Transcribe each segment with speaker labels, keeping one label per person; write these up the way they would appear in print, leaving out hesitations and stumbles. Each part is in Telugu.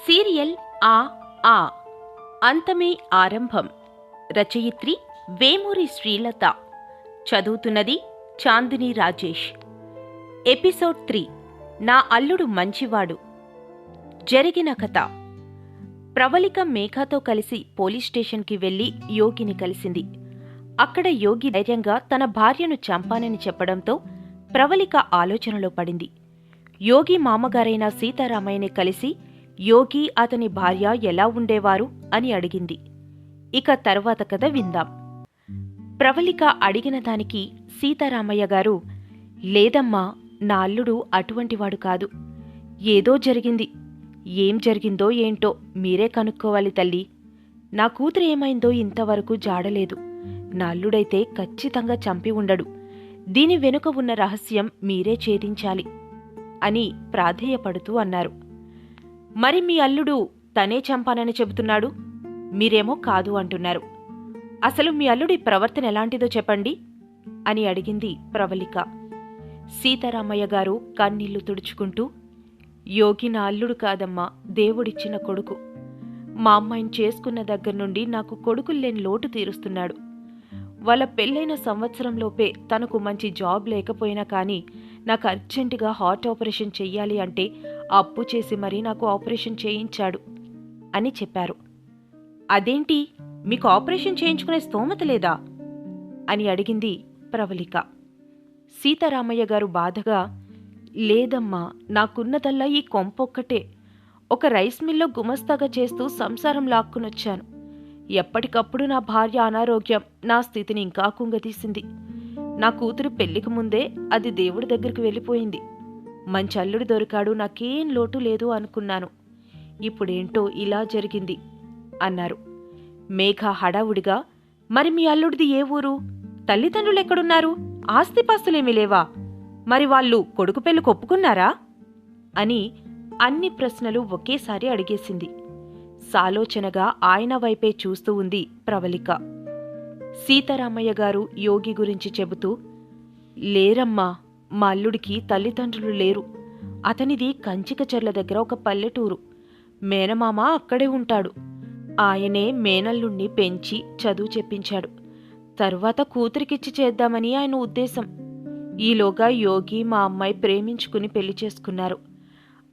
Speaker 1: సీరియల్ ఆ ఆ అంతమే ఆరంభం. రచయిత్రి వేమూరి శ్రీలత. చదువుతున్నది చాందిని రాజేష్. ఎపిసోడ్ 3. నా అల్లుడు మంచివాడు. జరిగిన కథ. ప్రవళిక మేఘాతో కలిసి పోలీస్ స్టేషన్కి వెళ్లి యోగిని కలిసింది. అక్కడ యోగి ధైర్యంగా తన భార్యను చంపానని చెప్పడంతో ప్రవళిక ఆలోచనలో పడింది. యోగి మామగారైన సీతారామయ్యని కలిసి యోగి అతని భార్య ఎలా ఉండేవారు అని అడిగింది. ఇక తర్వాత కథ విందాం. ప్రవళిక అడిగిన దానికి సీతారామయ్య గారు, లేదమ్మా, నా అల్లుడు అటువంటివాడు కాదు. ఏదో జరిగింది. ఏం జరిగిందో ఏంటో మీరే కనుక్కోవాలి తల్లి. నా కూతురు ఏమైందో ఇంతవరకు జాడలేదు. నా అల్లుడైతే ఖచ్చితంగా చంపి ఉండడు. దీని వెనుక ఉన్న రహస్యం మీరే ఛేదించాలి అని ప్రాధేయపడుతూ అన్నారు. మరి మీ అల్లుడు తనే చంపానని చెబుతున్నాడు, మీరేమో కాదు అంటున్నారు. అసలు మీ అల్లుడి ప్రవర్తన ఎలాంటిదో చెప్పండి అని అడిగింది ప్రవళిక. సీతారామయ్య గారు కన్నీళ్లు తుడుచుకుంటూ, యోగి నా అల్లుడు కాదమ్మా, దేవుడిచ్చిన కొడుకు. మా అమ్మాయిని చేసుకున్న దగ్గర నుండి నాకు కొడుకుల్లేని లోటు తీరుస్తున్నాడు. వాళ్ళ పెళ్ళైన సంవత్సరంలోపే తనకు మంచి జాబ్ లేకపోయినా కానీ నాకు అర్జెంటుగా హార్ట్ ఆపరేషన్ చెయ్యాలి అంటే అప్పు చేసి మరీ నాకు ఆపరేషన్ చేయించాడు అని చెప్పారు. అదేంటి, మీకు ఆపరేషన్ చేయించుకునే స్తోమత లేదా అని అడిగింది ప్రవళిక. సీతారామయ్య గారు బాధగా, లేదమ్మా, నాకున్నదల్లా ఈ కొంపొక్కటే. ఒక రైస్ మిల్లో గుమస్తాగా చేస్తూ సంసారం లాక్కునొచ్చాను. ఎప్పటికప్పుడు నా భార్య అనారోగ్యం నా స్థితిని ఇంకా కుంగతీసింది. నా కూతురు పెళ్లికి ముందే అది దేవుడి దగ్గరికి వెళ్ళిపోయింది. మంచి అల్లుడు దొరికాడు, నాకేం లోటు లేదు అనుకున్నాను. ఇప్పుడేంటో ఇలా జరిగింది అన్నారు. మేఘ హడావుడిగా, మరి మీ అల్లుడిది ఏ ఊరు? తల్లిదండ్రులు ఎక్కడున్నారు? ఆస్తిపాస్తులేమీ లేవా? మరి వాళ్ళు కొడుకు పెళ్లికి ఒప్పుకున్నారా అని అన్ని ప్రశ్నలు ఒకేసారి అడిగేసింది. సాలోచనగా ఆయన వైపే చూస్తూ ఉంది ప్రవళిక. సీతారామయ్య గారు యోగి గురించి చెబుతూ, లేరమ్మా, మా అల్లుడికి తల్లిదండ్రులు లేరు. అతనిది కంచికచర్ల దగ్గర ఒక పల్లెటూరు. మేనమామ అక్కడే ఉంటాడు. ఆయనే మేనల్లుణ్ణి పెంచి చదువు చెప్పించాడు. తరువాత కూతురికిచ్చి చేద్దామని ఆయన ఉద్దేశం. ఈలోగా యోగి మా అమ్మాయి ప్రేమించుకుని పెళ్లి చేసుకున్నారు.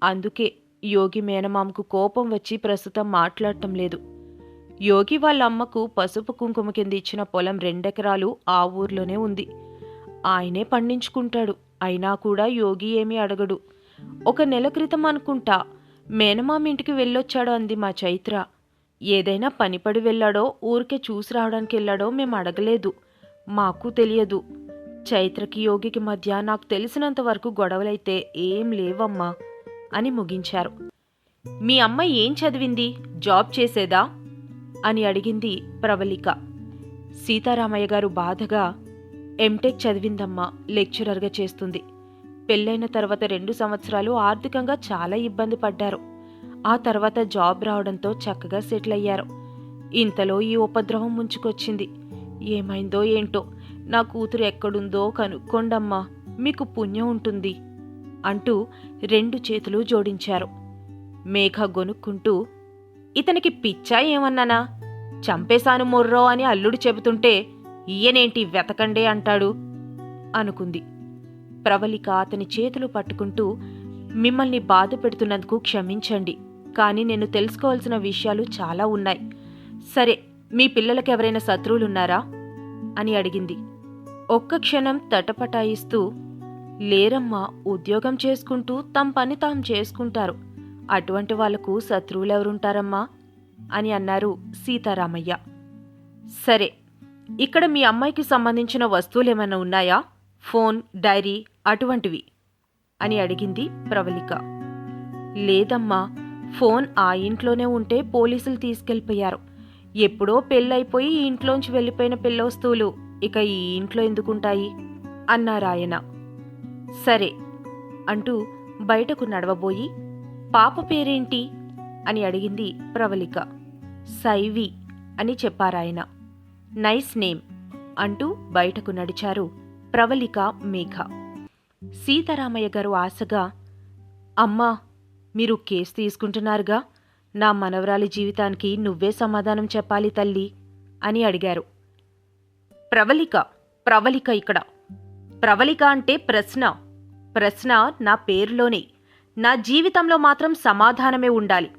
Speaker 1: అందుకే యోగి మేనమామకు కోపం వచ్చి ప్రస్తుతం మాట్లాడటం లేదు. యోగి వాళ్ళ అమ్మకు పసుపు కుంకుమ కింద ఇచ్చిన పొలం 2 ఎకరాలు ఆ ఊర్లోనే ఉంది. ఆయనే పండించుకుంటాడు. అయినా కూడా యోగి ఏమీ అడగడు. 1 నెల క్రితం అనుకుంటా మేనమామ ఇంటికి వెళ్ళొచ్చాడు అంది మా చైత్ర. ఏదైనా పనిపడి వెళ్ళాడో ఊరికే చూసి రావడానికి వెళ్ళాడో మేము అడగలేదు. మాకు తెలియదు. చైత్రకి యోగికి మధ్య నాకు తెలిసినంత వరకు గొడవలైతే ఏం లేవమ్మా అని ముగించారు. మీ అమ్మాయి ఏం చదివింది? జాబ్ చేసేదా అని అడిగింది ప్రవళిక. సీతారామయ్య గారు బాధగా, ఎంటెక్ చదివిందమ్మా, లెక్చరర్గా చేస్తుంది. పెళ్ళైన తర్వాత 2 సంవత్సరాలు ఆర్థికంగా చాలా ఇబ్బంది పడ్డారు. ఆ తర్వాత జాబ్ రావడంతో చక్కగా సెటిల్ అయ్యారు. ఇంతలో ఈ ఉపద్రవం ముంచుకొచ్చింది. ఏమైందో ఏంటో, నా కూతురు ఎక్కడుందో కనుక్కోండమ్మా, మీకు పుణ్యం ఉంటుంది అంటూ 2 చేతులు జోడించారు. మేఘ గొనుక్కుంటూ, ఇతనికి పిచ్చా ఏమన్నానా? చంపేశాను మొర్రో అని అల్లుడు చెబుతుంటే ఈయనేంటి వెతకండే అంటాడు అనుకుంది. ప్రవళిక అతని చేతులు పట్టుకుంటూ, మిమ్మల్ని బాధ పెడుతున్నందుకు క్షమించండి, కానీ నేను తెలుసుకోవాల్సిన విషయాలు చాలా ఉన్నాయి. సరే, మీ పిల్లలకెవరైనా శత్రువులున్నారా అని అడిగింది. ఒక్క క్షణం తటపటాయిస్తూ, లేరమ్మా, ఉద్యోగం చేసుకుంటూ తమ పని తాము చేసుకుంటారు. అటువంటి వాళ్లకు శత్రువులెవరుంటారమ్మా అని అన్నారు సీతారామయ్య. సరే, ఇక్కడ మీ అమ్మాయికి సంబంధించిన వస్తువులేమైనా ఉన్నాయా? ఫోన్, డైరీ అటువంటివి అని అడిగింది ప్రవళిక. లేదమ్మా, ఫోన్ ఆ ఇంట్లోనే ఉంటే పోలీసులు తీసుకెళ్ళిపోయారు. ఎప్పుడో పెళ్ళైపోయి ఈ ఇంట్లోంచి వెళ్ళిపోయిన పెళ్ళ వస్తువులు ఇక ఈ ఇంట్లో ఎందుకుంటాయి అన్నారాయన. సరే అంటూ బయటకు నడవబోయి, పాప పేరేంటి అని అడిగింది ప్రవళిక. సైవి అని చెప్పారాయన. నైస్ నేమ్ అంటూ బయటకు నడిచారు ప్రవళిక, మేఘ. సీతారామయ్య గారు ఆశగా, అమ్మా, మీరు కేసు తీసుకుంటున్నారుగా, నా మనవరాలి జీవితానికి నువ్వే సమాధానం చెప్పాలి తల్లి అని అడిగారు. ప్రవళిక ఇక్కడ. ప్రవళిక అంటే ప్రశ్న నా పేరులోనే. నా జీవితంలో మాత్రం సమాధానమే ఉండాలి.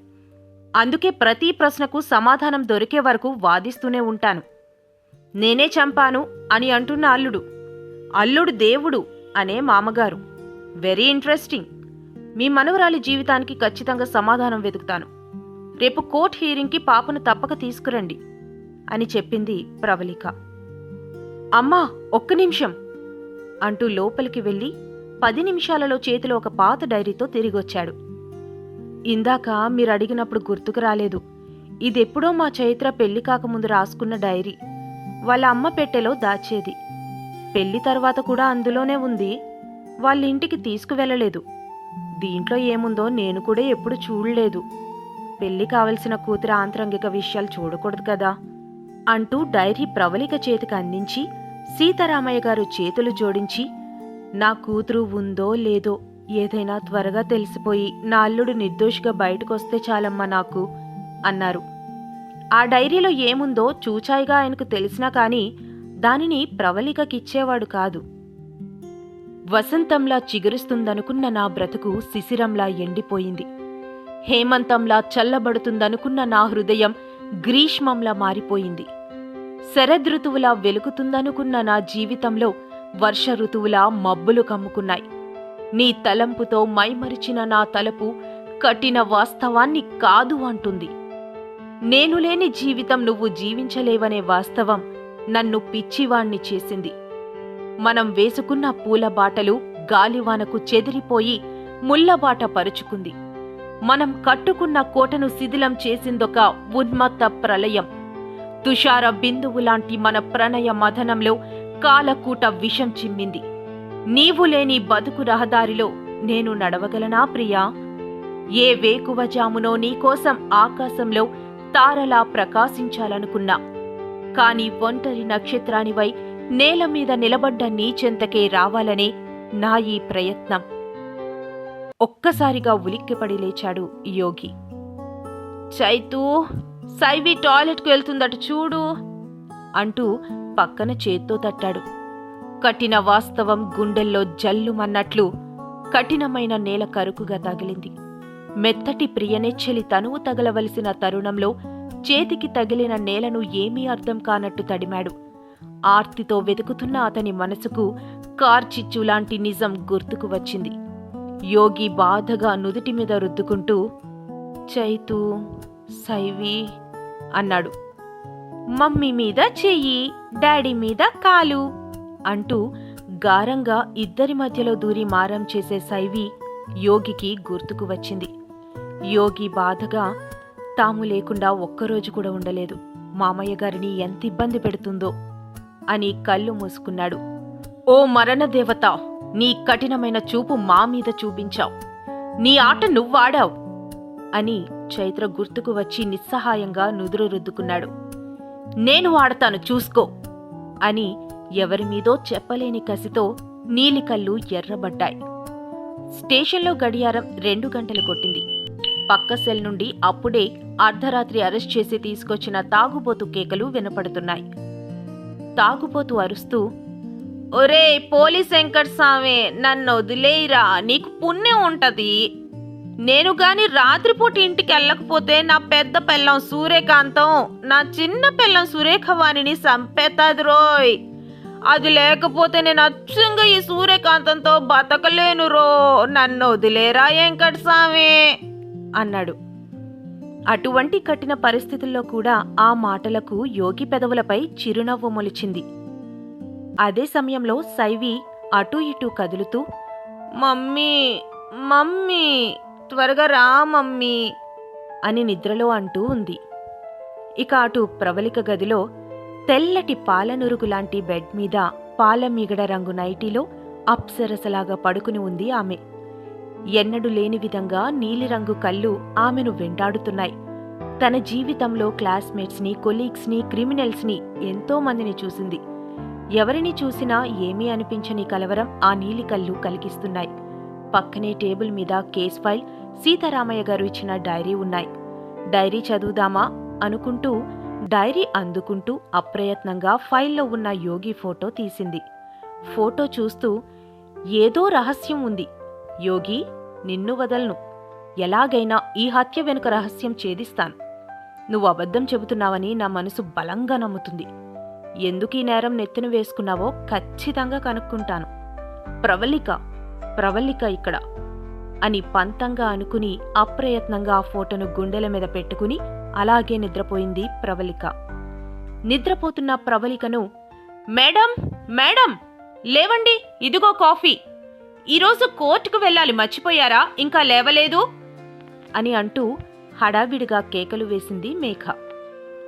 Speaker 1: అందుకే ప్రతి ప్రశ్నకు సమాధానం దొరికే వరకు వాదిస్తూనే ఉంటాను. నేనే చంపాను అని అంటున్న అల్లుడు దేవుడు అనే మామగారు. Very interesting. మీ మనవరాలి జీవితానికి ఖచ్చితంగా సమాధానం వెతుకుతాను. రేపు కోర్ట్ హియరింగ్కి పాపను తప్పక తీసుకురండి అని చెప్పింది ప్రవళిక. అమ్మా, ఒక్క నిమిషం అంటూ లోపలికి వెళ్ళి 10 నిమిషాలలో చేతిలో ఒక పాత డైరీతో తిరిగొచ్చాడు. ఇందాక మీరడిగినప్పుడు గుర్తుకు రాలేదు. ఇదెప్పుడో మా చైత్ర పెళ్లి కాకముందు రాసుకున్న డైరీ. వాళ్ళ అమ్మ పెట్టెలో దాచేది. పెళ్లి తర్వాత కూడా అందులోనే ఉంది. వాళ్ళ ఇంటికి తీసుకువెళ్ళలేదు. దీంట్లో ఏముందో నేను కూడా ఎప్పుడు చూడలేదు. పెళ్లి కావలసిన కూతురు ఆంతరంగిక విషయాలు చూడకూడదు కదా అంటూ డైరీ ప్రవళిక చేతికి అందించి సీతారామయ్య గారు చేతులు జోడించి, నా కూతురు ఉందో లేదో ఏదైనా త్వరగా తెలిసిపోయి నా అల్లుడు నిర్దోషిగా బయటకొస్తే చాలమ్మా నాకు అన్నారు. ఆ డైరీలో ఏముందో చూచాయిగా ఆయనకు తెలిసినా కాని దానిని ప్రవళికకిచ్చేవాడు కాదు. వసంతంలా చిగురుస్తుందనుకున్న నా బ్రతుకు శిశిరంలా ఎండిపోయింది. హేమంతంలా చల్లబడుతుందనుకున్న నా హృదయం గ్రీష్మంలా మారిపోయింది. శరదృతువులా వెలుగుతుందనుకున్న నా జీవితంలో వర్ష ఋతువులా మబ్బులు కమ్ముకున్నాయి. నీ తలంపుతో మైమరిచిన నా తలపు కఠిన వాస్తవాన్ని కాదు అంటుంది. నేను లేని జీవితం నువ్వు జీవించలేవనే వాస్తవం నన్ను పిచ్చివాణ్ణి చేసింది. మనం వేసుకున్న పూల బాటలు గాలివానకు చెదిరిపోయి ముళ్లబాట పరుచుకుంది. మనం కట్టుకున్న కోటను శిథిలం చేసిందొక ఉన్మత్త ప్రళయం. తుషార బిందువులాంటి మన ప్రణయ మథనంలో కాలకూట విషం చిమ్మింది. నీవు లేని బతుకు రహదారిలో నేను నడవగలనా ప్రియా? ఏ వేకువజామునో నీకోసం ఆకాశంలో తారలా ప్రకాశించాలనుకున్నా. కాని ఒంటరి నక్షత్రానివై నేల మీద నిలబడ్డ నీ చెంతకే రావాలనే నా ఈ ప్రయత్నం. ఒక్కసారిగా ఉలిక్కిపడి లేచాడు యోగి. చైతూ, సైవి టాయిలెట్కు వెళ్తుందట చూడు అంటూ పక్కన చేత్తో తట్టాడు. కఠిన వాస్తవం గుండెల్లో జల్లుమన్నట్లు కఠినమైన నేల కరుకుగా తగిలింది. మెత్తటి ప్రియనెచ్చలి తనువు తగలవలసిన తరుణంలో చేతికి తగిలిన నేలను ఏమీ అర్థం కానట్టు తడిమాడు. ఆర్తితో వెతుకుతున్న అతని మనసుకు కార్చిచ్చులాంటి నిజం గుర్తుకు వచ్చింది. యోగి బాధగా నుదుటి మీద రుద్దుకుంటూ, చైతూ, సైవి అన్నాడు. మమ్మీ మీద చెయ్యి, డాడీ మీద కాలు అంటూ గారంగా ఇద్దరి మధ్యలో దూరి మారం చేసే సైవి యోగికి గుర్తుకు వచ్చింది. యోగి బాధగా తాము లేకుండా ఒక్కరోజు కూడా ఉండలేదు, మామయ్య గారిని ఎంత ఇబ్బంది పెడుతుందో అని కళ్ళు మూసుకున్నాడు. ఓ మరణదేవత, నీ కఠినమైన చూపు మా మీద చూపించావు. నీ ఆట నువ్వాడావు అని చైత్ర గుర్తుకు వచ్చి నిస్సహాయంగా నుదురు రుద్దుకున్నాడు. నేను ఆడతాను చూసుకో అని ఎవరిమీదో చెప్పలేని కసితో నీలి కళ్ళు ఎర్రబడ్డాయి. స్టేషన్లో గడియారం 2 గంటలు కొట్టింది. పక్క సెల్ నుండి అప్పుడే అర్ధరాత్రి అరెస్ట్ చేసి తీసుకొచ్చిన తాగుబోతు కేకలు వినపడుతున్నాయి. తాగుబోతు అరుస్తూ, ఒరే పోలీస్ వెంకటస్వామి, నన్ను వదిలేయిరా, నీకు పుణ్యం ఉంటది. నేను గాని రాత్రిపూట ఇంటికి వెళ్ళకపోతే నా పెద్ద పెళ్ళం సూర్యకాంతం నా చిన్న పెళ్ళం సురేఖవాణిని సంపేతాది రోయ్. అది లేకపోతే నేను అచ్చంగా ఈ సూర్యకాంతంతో బతకలేను రో, నన్ను వదిలేరా వెంకటస్వామి అన్నాడు. అటువంటి కఠిన పరిస్థితుల్లో కూడా ఆ మాటలకు యోగి పెదవులపై చిరునవ్వు మొలిచింది. అదే సమయంలో సైవి అటూ ఇటూ కదులుతూ, మమ్మీ మమ్మీ త్వరగా రా మమ్మీ అని నిద్రలో అంటూ ఉంది. ఇక అటు ప్రవళిక గదిలో తెల్లటి పాలనురుగు లాంటి బెడ్ మీద పాలమీగడ రంగు నైటీలో అప్సరసలాగా పడుకుని ఉంది ఆమె. ఎన్నడూ లేని విధంగా నీలిరంగు కళ్ళు ఆమెను వెంటాడుతున్నాయి. తన జీవితంలో క్లాస్మేట్స్ని, కొలీగ్స్ని, క్రిమినల్స్ని ఎంతో మందిని చూసింది. ఎవరిని చూసినా ఏమీ అనిపించని కలవరం ఆ నీలి కళ్ళు కలిగిస్తున్నాయి. పక్కనే టేబుల్ మీద కేస్ ఫైల్, సీతారామయ్య గారు ఇచ్చిన డైరీ ఉన్నాయి. డైరీ చదువుదామా అనుకుంటూ డైరీ అందుకుంటూ అప్రయత్నంగా ఫైల్లో ఉన్న యోగి ఫోటో తీసింది. ఫోటో చూస్తూ, ఏదో రహస్యం ఉంది యోగి, నిన్ను వదలను. ఎలాగైనా ఈ హత్య వెనుక రహస్యం ఛేదిస్తాను. నువ్వు అబద్ధం చెబుతున్నావని నా మనసు బలంగా నమ్ముతుంది. ఎందుకీ నేరం నెత్తిన వేసుకున్నావో ఖచ్చితంగా కనుక్కుంటాను. ప్రవళిక ఇక్కడ అని పంతంగా అనుకుని అప్రయత్నంగా ఆ ఫోటోను గుండెల మీద పెట్టుకుని అలాగే నిద్రపోయింది ప్రవళిక. నిద్రపోతున్న ప్రవళికను, మేడం మేడం లేవండి, ఇదిగో కాఫీ. ఈరోజు కోర్టుకు వెళ్ళాలి, మర్చిపోయారా? ఇంకా లేవలేదు అని అంటూ హడావిడిగా కేకలు వేసింది మేఘ.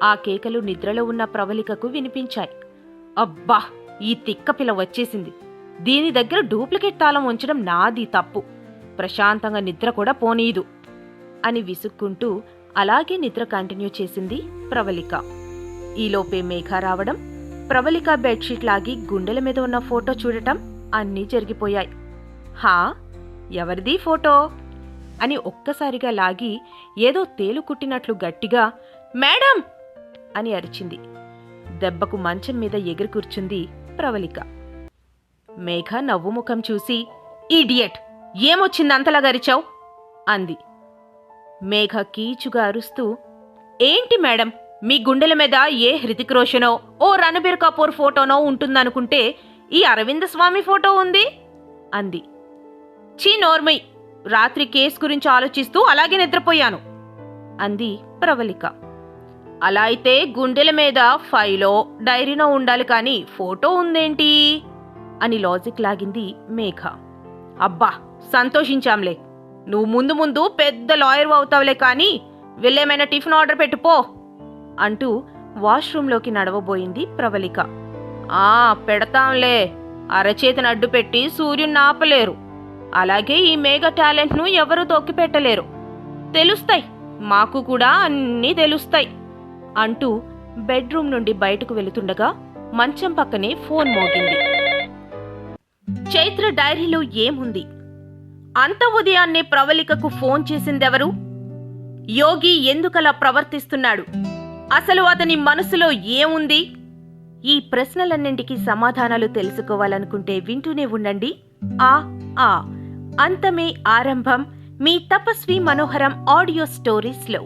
Speaker 1: ఆ కేకలు నిద్రలో ఉన్న ప్రవళికకు వినిపించాయి. అబ్బా, ఈ తిక్కపిల్ల వచ్చేసింది. దీని దగ్గర డూప్లికేట్ తాళం ఉంచడం నాది తప్పు. ప్రశాంతంగా నిద్ర కూడా పోనీదు అని విసుక్కుంటూ అలాగే నిద్ర కంటిన్యూ చేసింది ప్రవళిక. ఈలోపే మేఘ రావడం, ప్రవళిక బెడ్షీట్ లాగి గుండెల మీద ఉన్న ఫోటో చూడటం అన్నీ జరిగిపోయాయి. హా, ఎవరిది ఫోటో అని ఒక్కసారిగా లాగి ఏదో తేలు కుట్టినట్లు గట్టిగా మేడం అని అరిచింది. దెబ్బకు మంచం మీద ఎగిరి కూర్చుంది ప్రవళిక. మేఘ నవ్వుముఖం చూసి, ఈడియట్, ఏమొచ్చిందంతలాగా అరిచావు అంది. మేఘ కీచుగా అరుస్తూ, ఏంటి మేడం, మీ గుండెల మీద ఏ హృతిక్ రోషనో ఓ రణబీర్ కపూర్ ఫోటోనో ఉంటుందనుకుంటే ఈ అరవింద స్వామి ఫోటో ఉంది అంది. చీ నోర్మై, రాత్రి కేసు గురించి ఆలోచిస్తూ అలాగే నిద్రపోయాను అంది ప్రవళిక. అలా అయితే గుండెల మీద ఫైలో డైరీనో ఉండాలి కానీ ఫోటో ఉందేంటి అని లాజిక్ లాగింది మేఘ. అబ్బా, సంతోషించాంలే. నువ్వు ముందు ముందు పెద్ద లాయర్ అవుతావులే కానీ వెళ్ళేమైనా టిఫిన్ ఆర్డర్ పెట్టుపో అంటూ వాష్రూంలోకి నడవబోయింది ప్రవళిక. పెడతాంలే, అరచేతిని అడ్డు పెట్టి సూర్యుని ఆపలేరు. అలాగే ఈ మేఘ టాలెంట్ను ఎవరూ తొక్కిపెట్టలేరు. తెలుస్తాయి, మాకు కూడా అన్నీ తెలుస్తాయి అంటూ బెడ్రూమ్ నుండి బయటకు వెళుతుండగా మంచం పక్కనే ఫోన్ మోగింది. చైత్ర డైరీలో ఏముంది? అంత ఉదయాన్నే ప్రవళికకు ఫోన్ చేసిందెవరు? యోగి ఎందుకలా ప్రవర్తిస్తున్నాడు? అసలు అతని మనసులో ఏముంది? ఈ ప్రశ్నలన్నింటికీ సమాధానాలు తెలుసుకోవాలనుకుంటే వింటూనే ఉండండి. అంతమే ఆరంభం, మీ తపస్వి మనోహరం ఆడియో స్టోరీస్లో.